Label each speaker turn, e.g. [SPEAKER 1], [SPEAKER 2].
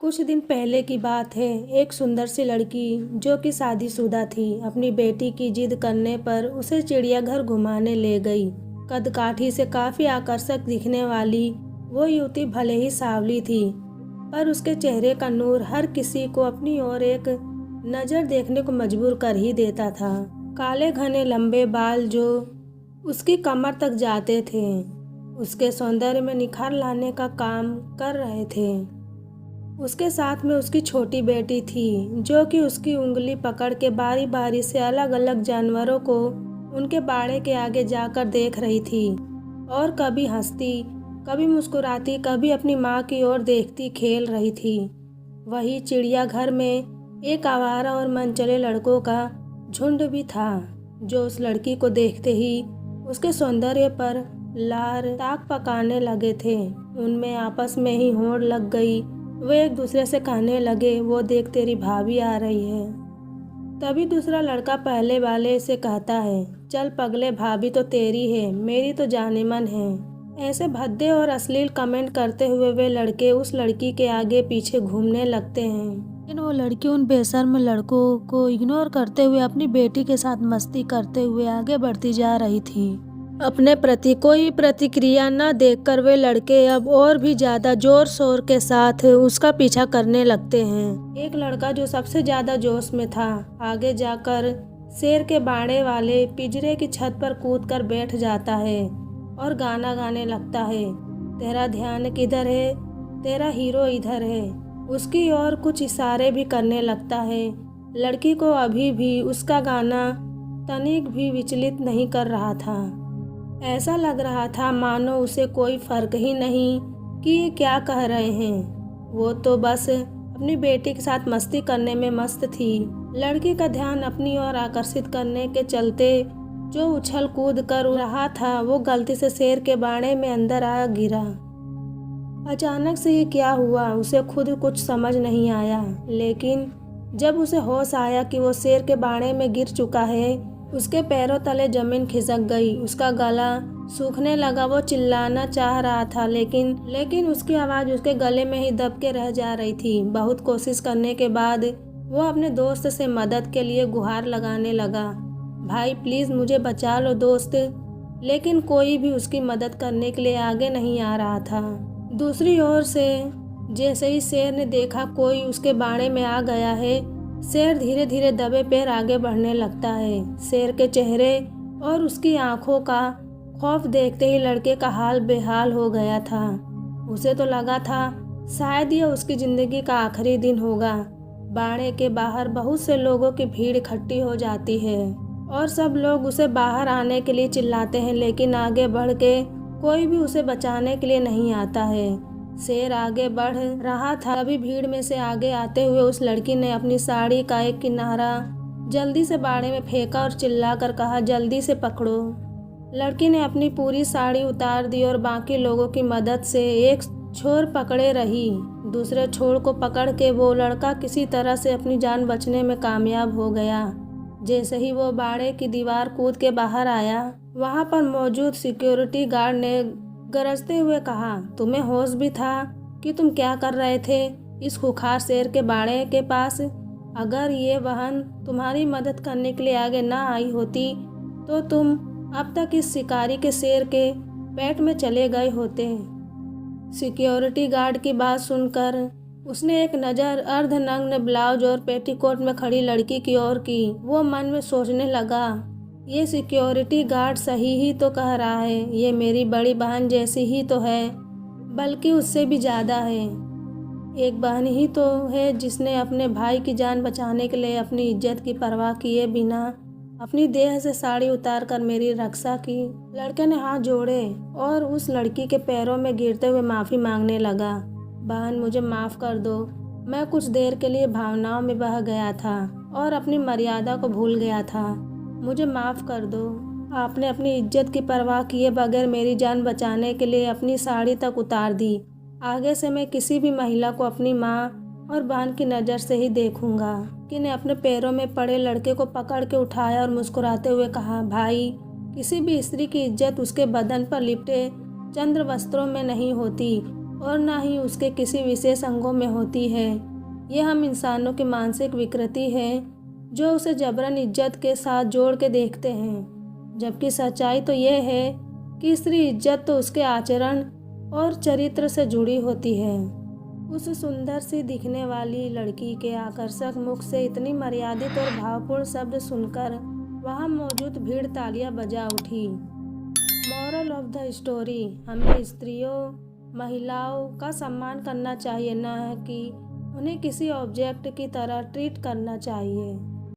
[SPEAKER 1] कुछ दिन पहले की बात है। एक सुंदर सी लड़की जो कि शादीशुदा थी, अपनी बेटी की जिद करने पर उसे चिड़ियाघर घुमाने ले गई। कदकाठी से काफी आकर्षक दिखने वाली वो युवती भले ही सांवली थी, पर उसके चेहरे का नूर हर किसी को अपनी ओर एक नजर देखने को मजबूर कर ही देता था। काले घने लंबे बाल जो उसकी कमर तक जाते थे, उसके सौंदर्य में निखार लाने का काम कर रहे थे। उसके साथ में उसकी छोटी बेटी थी, जो कि उसकी उंगली पकड़ के बारी बारी से अलग अलग जानवरों को उनके बाड़े के आगे जाकर देख रही थी और कभी हंसती, कभी मुस्कुराती, कभी अपनी माँ की ओर देखती खेल रही थी। वही चिड़ियाघर में एक आवारा और मनचले लड़कों का झुंड भी था, जो उस लड़की को देखते ही उसके सौंदर्य पर लार ताक पकाने लगे थे। उनमें आपस में ही होड़ लग गई। वे एक दूसरे से कहने लगे, वो देख तेरी भाभी आ रही है। तभी दूसरा लड़का पहले वाले से कहता है, चल पगले, भाभी तो तेरी है, मेरी तो जानेमन है। ऐसे भद्दे और अश्लील कमेंट करते हुए वे लड़के उस लड़की के आगे पीछे घूमने लगते हैं। लेकिन वो लड़की उन बेशर्म लड़कों को इग्नोर करते हुए अपनी बेटी के साथ मस्ती करते हुए आगे बढ़ती जा रही थी। अपने प्रति कोई प्रतिक्रिया न देखकर वे लड़के अब और भी ज्यादा जोर शोर के साथ उसका पीछा करने लगते हैं। एक लड़का जो सबसे ज्यादा जोश में था, आगे जाकर शेर के बाड़े वाले पिंजरे की छत पर कूदकर बैठ जाता है और गाना गाने लगता है, तेरा ध्यान किधर है, तेरा हीरो इधर है। उसकी ओर कुछ इशारे भी करने लगता है। लड़की को अभी भी उसका गाना तनिक भी विचलित नहीं कर रहा था। ऐसा लग रहा था मानो उसे कोई फर्क ही नहीं कि ये क्या कह रहे हैं। वो तो बस अपनी बेटी के साथ मस्ती करने में मस्त थी। लड़की का ध्यान अपनी ओर आकर्षित करने के चलते जो उछल कूद कर रहा था, वो गलती से शेर के बाड़े में अंदर आ गिरा। अचानक से ये क्या हुआ, उसे खुद कुछ समझ नहीं आया। लेकिन जब उसे होश आया कि वो शेर के बाड़े में गिर चुका है, उसके पैरों तले जमीन खिसक गई, उसका गला सूखने लगा। वो चिल्लाना चाह रहा था, लेकिन उसकी आवाज़ उसके गले में ही दब के रह जा रही थी। बहुत कोशिश करने के बाद वो अपने दोस्त से मदद के लिए गुहार लगाने लगा, भाई प्लीज़ मुझे बचा लो दोस्त। लेकिन कोई भी उसकी मदद करने के लिए आगे नहीं आ रहा था। दूसरी ओर से जैसे ही शेर ने देखा कोई उसके बाड़े में आ गया है, शेर धीरे धीरे दबे पैर आगे बढ़ने लगता है। शेर के चेहरे और उसकी आंखों का खौफ देखते ही लड़के का हाल बेहाल हो गया था। उसे तो लगा था शायद यह उसकी जिंदगी का आखिरी दिन होगा। बाड़े के बाहर बहुत से लोगों की भीड़ इकट्ठी हो जाती है और सब लोग उसे बाहर आने के लिए चिल्लाते हैं, लेकिन आगे बढ़ के कोई भी उसे बचाने के लिए नहीं आता है। शेर आगे बढ़ रहा था, तभी भीड़ में से आगे आते हुए उस लड़की ने अपनी साड़ी का एक किनारा जल्दी से बाड़े में फेंका और चिल्लाकर कहा, जल्दी से पकड़ो। लड़की ने अपनी पूरी साड़ी उतार दी और बाकी लोगों की मदद से एक छोर पकड़े रही। दूसरे छोर को पकड़ के वो लड़का किसी तरह से अपनी जान बचने में कामयाब हो गया। जैसे ही वो बाड़े की दीवार कूद के बाहर आया, वहाँ पर मौजूद सिक्योरिटी गार्ड ने गरजते हुए कहा, तुम्हें होश भी था कि तुम क्या कर रहे थे इस खुखार शेर के बाड़े के पास? अगर ये बहन तुम्हारी मदद करने के लिए आगे ना आई होती तो तुम अब तक इस शिकारी के शेर के पेट में चले गए होते। सिक्योरिटी गार्ड की बात सुनकर उसने एक नज़र अर्धनग्न ब्लाउज और पेटीकोट में खड़ी लड़की की ओर की। वो मन में सोचने लगा, ये सिक्योरिटी गार्ड सही ही तो कह रहा है, ये मेरी बड़ी बहन जैसी ही तो है, बल्कि उससे भी ज़्यादा है। एक बहन ही तो है जिसने अपने भाई की जान बचाने के लिए अपनी इज्जत की परवाह किए बिना अपनी देह से साड़ी उतार कर मेरी रक्षा की। लड़के ने हाथ जोड़े और उस लड़की के पैरों में गिरते हुए माफ़ी मांगने लगा, बहन मुझे माफ़ कर दो, मैं कुछ देर के लिए भावनाओं में बह गया था और अपनी मर्यादा को भूल गया था, मुझे माफ़ कर दो। आपने अपनी इज्जत की परवाह किए बगैर मेरी जान बचाने के लिए अपनी साड़ी तक उतार दी। आगे से मैं किसी भी महिला को अपनी माँ और बहन की नज़र से ही देखूंगा। कि ने अपने पैरों में पड़े लड़के को पकड़ के उठाया और मुस्कुराते हुए कहा, भाई किसी भी स्त्री की इज्जत उसके बदन पर लिपटे चंद्र वस्त्रों में नहीं होती और ना ही उसके किसी विशेष अंगों में होती है। ये हम इंसानों की मानसिक विकृति है जो उसे जबरन इज्जत के साथ जोड़ के देखते हैं, जबकि सच्चाई तो ये है कि स्त्री इज्जत तो उसके आचरण और चरित्र से जुड़ी होती है। उस सुंदर सी दिखने वाली लड़की के आकर्षक मुख से इतनी मर्यादित और भावपूर्ण शब्द सुनकर वहां मौजूद भीड़ तालियां बजा उठी। मॉरल ऑफ द स्टोरी, हमें स्त्रियों, महिलाओं का सम्मान करना चाहिए, न कि उन्हें किसी ऑब्जेक्ट की तरह ट्रीट करना चाहिए।